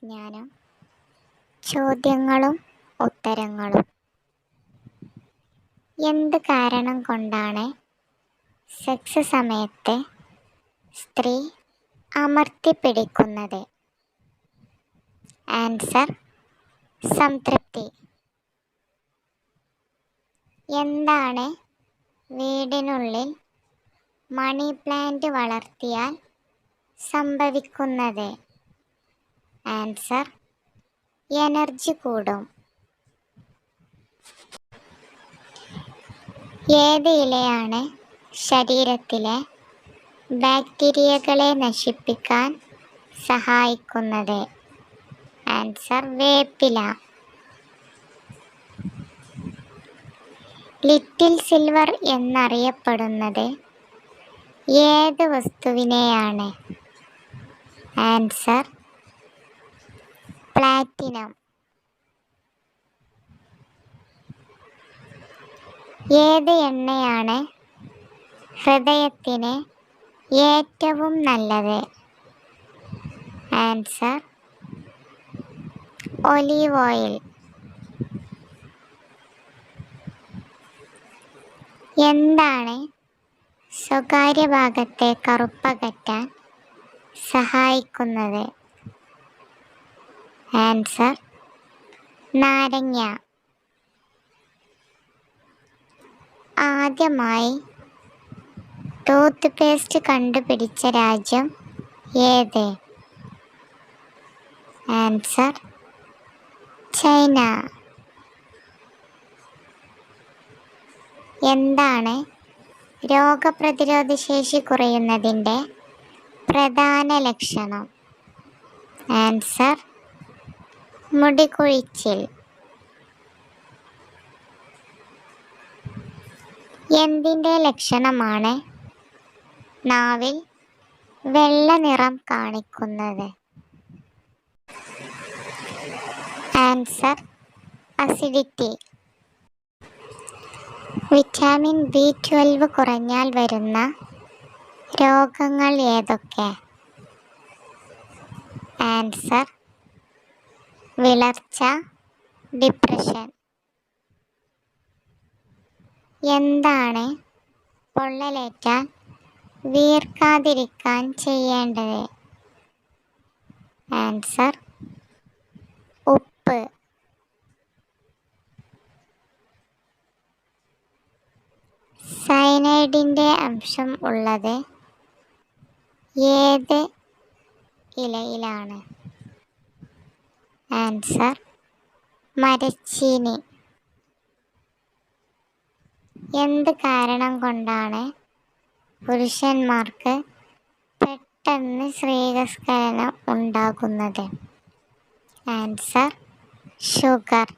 വിജ്ഞാനം. ചോദ്യങ്ങളും ഉത്തരങ്ങളും. എന്ത് കാരണം കൊണ്ടാണ് സെക്സ് സമയത്ത് സ്ത്രീ അമർത്തിപ്പിടിക്കുന്നത്? ആൻസർ: സംതൃപ്തി. എന്താണ് വീടിനുള്ളിൽ മണി പ്ലാന്റ് വളർത്തിയാൽ സംഭവിക്കുന്നത്? ആൻസർ: എനർജി കൂടും. ഏത് ഇലയാണ് ശരീരത്തിലെ ബാക്ടീരിയകളെ നശിപ്പിക്കാൻ സഹായിക്കുന്നത്? ആൻസർ: വേപ്പില. ലിറ്റിൽ സിൽവർ എന്നറിയപ്പെടുന്നത് ഏത് വസ്തുവിനെയാണ്? Answer: platinum. ഏത് എണ്ണയാണ് ഹൃദയത്തിന് ഏറ്റവും നല്ലത്? Answer: olive oil. എന്താണ് സ്വകാര്യ ഭാഗത്തെ കറുപ്പകറ്റാൻ സഹായിക്കുന്നത്? ആൻസർ: നാരങ്ങ. ആദ്യമായി ടൂത്ത് പേസ്റ്റ് കണ്ടുപിടിച്ച രാജ്യം ഏത്? Answer: China. എന്താണ് രോഗപ്രതിരോധ ശേഷി കുറയുന്നതിൻ്റെ പ്രധാന ലക്ഷണം? ആൻസർ: മുടികൊഴിച്ചിൽ. എന്തിൻ്റെ ലക്ഷണമാണ് നാവിൽ വെള്ള നിറം കാണിക്കുന്നത്? Answer: acidity. വിറ്റാമിൻ B12 കുറഞ്ഞാൽ വരുന്ന രോഗങ്ങൾ ഏതൊക്കെ? ആൻസർ: വിളർച്ച, ഡിപ്രഷൻ. എന്താണ് പൊള്ളലേറ്റാൽ വീർക്കാതിരിക്കാൻ ചെയ്യേണ്ടത്? ആൻസർ: ഉപ്പ്. സയനൈഡിൻ്റെ അംശം ഉള്ളത് ഏത് ഇലയിലാണ്? ആൻസർ: മരച്ചീനി. എന്ത് കാരണം കൊണ്ടാണ് പുരുഷന്മാർക്ക് പെട്ടെന്ന് സ്ത്രീസ്ഖലനം ഉണ്ടാകുന്നത്? Answer: sugar.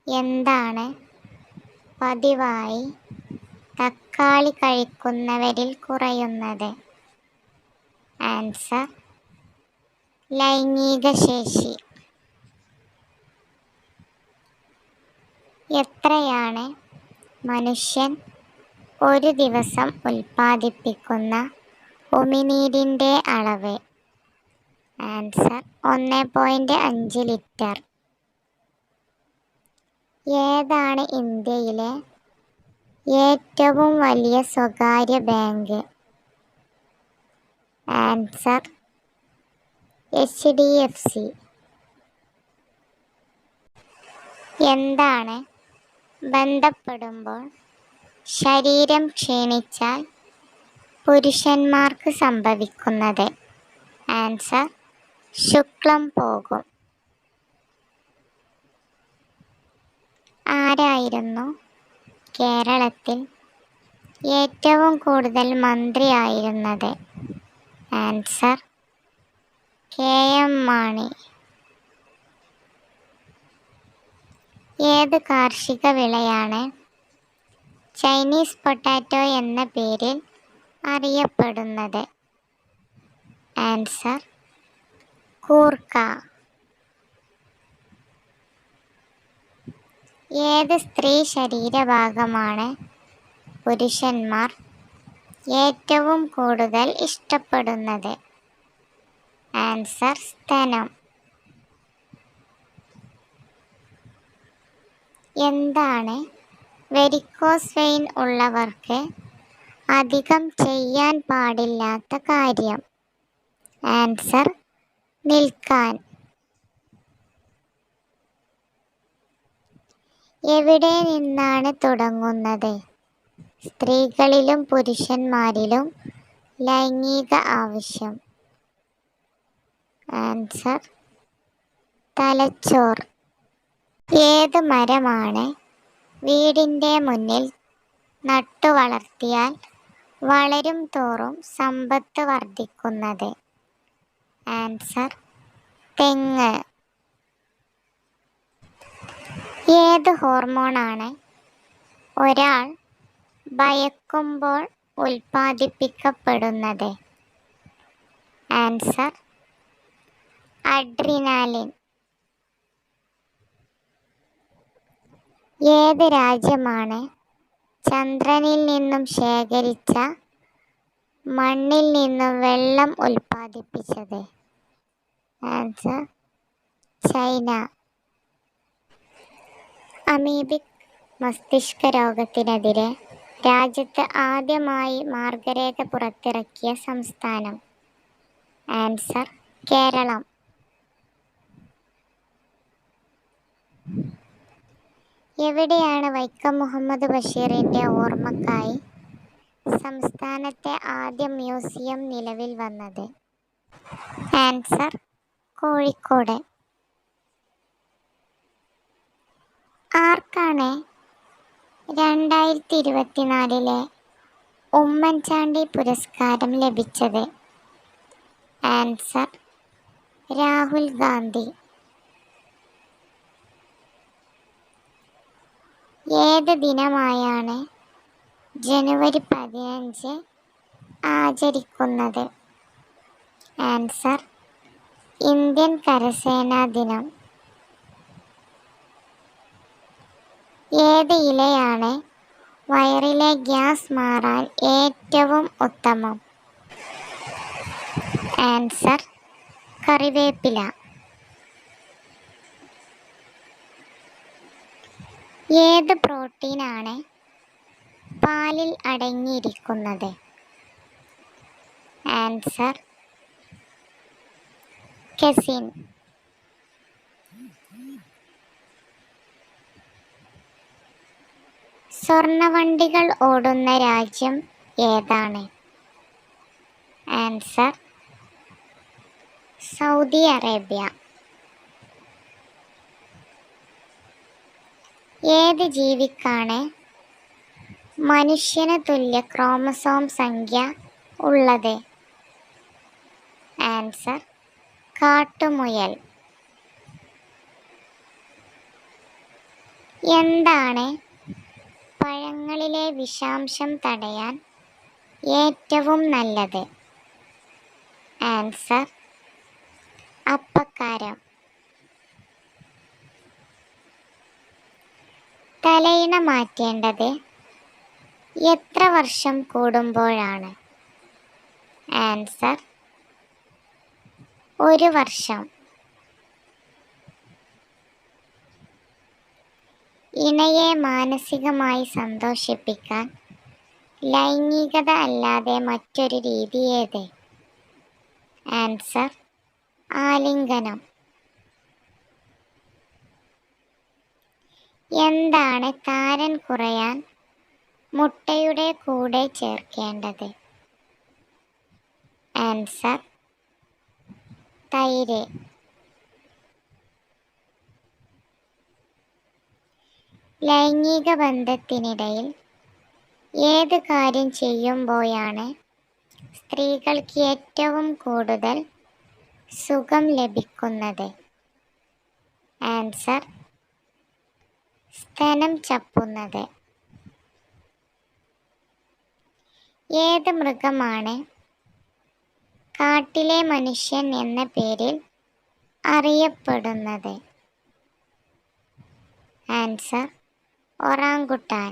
എന്താണ് പതിവായി തക്കാളി കഴിക്കുന്നവരിൽ കുറയുന്നത്? ആൻസർ: ലൈംഗിക ശേഷി. എത്രയാണ് മനുഷ്യൻ ഒരു ദിവസം ഉൽപ്പാദിപ്പിക്കുന്ന ഉമിനീരിൻ്റെ അളവ്? Answer: 1.5 litre. ഏതാണ് ഇന്ത്യയിലെ ഏറ്റവും വലിയ സ്വകാര്യ ബാങ്ക്? Answer: HDFC. എന്താണ് ബന്ധപ്പെടുമ്പോൾ ശരീരം ക്ഷീണിച്ചാൽ പുരുഷന്മാർക്ക് സംഭവിക്കുന്നത്? ആൻസർ: ശുക്ലം പോകും. ആരായിരുന്നു കേരളത്തിൽ ഏറ്റവും കൂടുതൽ മന്ത്രിയായിരുന്നത്? Answer: KM Mani. ഏത് കാർഷിക വിളയാണ് ചൈനീസ് പൊട്ടാറ്റോ എന്ന പേരിൽ അറിയപ്പെടുന്നത്? ആൻസർ: കൂർക്ക. ഏത് സ്ത്രീ ശരീരഭാഗമാണ് പുരുഷന്മാർ ഏറ്റവും കൂടുതൽ ഇഷ്ടപ്പെടുന്നത്? ആൻസർ സ്തനം. എന്താണ് വെരിക്കോസ് വെയിൻ ഉള്ളവർക്ക് അധികം ചെയ്യാൻ പാടില്ലാത്ത കാര്യം? ആൻസർ നിൽക്കാൻ. എവിടെ നിന്നാണ് തുടങ്ങുന്നത് സ്ത്രീകളിലും പുരുഷന്മാരിലും ലൈംഗിക ആവശ്യം? ആൻസർ തലച്ചോർ. ഏത് മരമാണ് വീടിൻ്റെ മുന്നിൽ നട്ടുവളർത്തിയാൽ വളരും തോറും സമ്പത്ത് വർദ്ധിക്കുന്നത്? ആൻസർ തെങ്ങ്. ഏത് ഹോർമോണാണ് ഒരാൾ ഭയക്കുമ്പോൾ ഉൽപ്പാദിപ്പിക്കപ്പെടുന്നത്? Answer adrenaline. ഏത് രാജ്യമാണ് ചന്ദ്രനിൽ നിന്നും ശേഖരിച്ച മണ്ണിൽ നിന്നും വെള്ളം ഉൽപ്പാദിപ്പിച്ചത്? Answer China. അമീബിക് മസ്തിഷ്ക രോഗത്തിനെതിരെ രാജ്യത്ത് ആദ്യമായി മാർഗരേഖ പുറത്തിറക്കിയ സംസ്ഥാനം? ആൻസർ കേരളം. എവിടെയാണ് വൈക്കം മുഹമ്മദ് ബഷീറിൻ്റെ ഓർമ്മക്കായി സംസ്ഥാനത്തെ ആദ്യ മ്യൂസിയം നിലവിൽ വന്നത്? ആൻസർ കോഴിക്കോട്. ആർക്കാണ് 2024 ഉമ്മൻചാണ്ടി പുരസ്കാരം ലഭിച്ചത്? ആൻസർ രാഹുൽ ഗാന്ധി. ഏത് ദിനമായാണ് ജനുവരി 15 ആചരിക്കുന്നത്? ആൻസർ ഇന്ത്യൻ കരസേനാ ദിനം. ഏത് ഇലയാണ് വയറിലെ ഗ്യാസ് മാറാൻ ഏറ്റവും ഉത്തമം? ആൻസർ കറിവേപ്പില. ഏത് പ്രോട്ടീനാണ് പാലിൽ അടങ്ങിയിരിക്കുന്നത്? Answer casein. സ്വർണവണ്ടികൾ ഓടുന്ന രാജ്യം ഏതാണ്? Answer Saudi Arabia. ഏത് ജീവിക്കാണ് മനുഷ്യന് തുല്യ ക്രോമസോം സംഖ്യ ഉള്ളത്? ആൻസർ കാട്ടുമുയൽ. എന്താണ് പഴങ്ങളിലെ വിഷാംശം തടയാൻ ഏറ്റവും നല്ലത്? ആൻസർ അപ്പക്കാരം. തലയിണ മാറ്റേണ്ടത് എത്ര വർഷം കൂടുമ്പോഴാണ്? ആൻസർ 1 വർഷം. ഇണയെ മാനസികമായി സന്തോഷിപ്പിക്കാൻ ലൈംഗികത അല്ലാതെ മറ്റൊരു രീതി ഏത്? ആൻസർ ആലിംഗനം. എന്താണ് താരൻ കുറയാൻ മുട്ടയുടെ കൂടെ ചേർക്കേണ്ടത്? ആൻസർ തൈര്. ലൈംഗിക ബന്ധത്തിനിടയിൽ ഏത് കാര്യം ചെയ്യുമ്പോഴാണ് സ്ത്രീകൾക്ക് ഏറ്റവും കൂടുതൽ സുഖം ലഭിക്കുന്നത്? ആൻസർ സ്തനം ചപ്പുന്നത്. ഏത് മൃഗമാണ് കാട്ടിലെ മനുഷ്യൻ എന്ന പേരിൽ അറിയപ്പെടുന്നത്? Answer orangutan.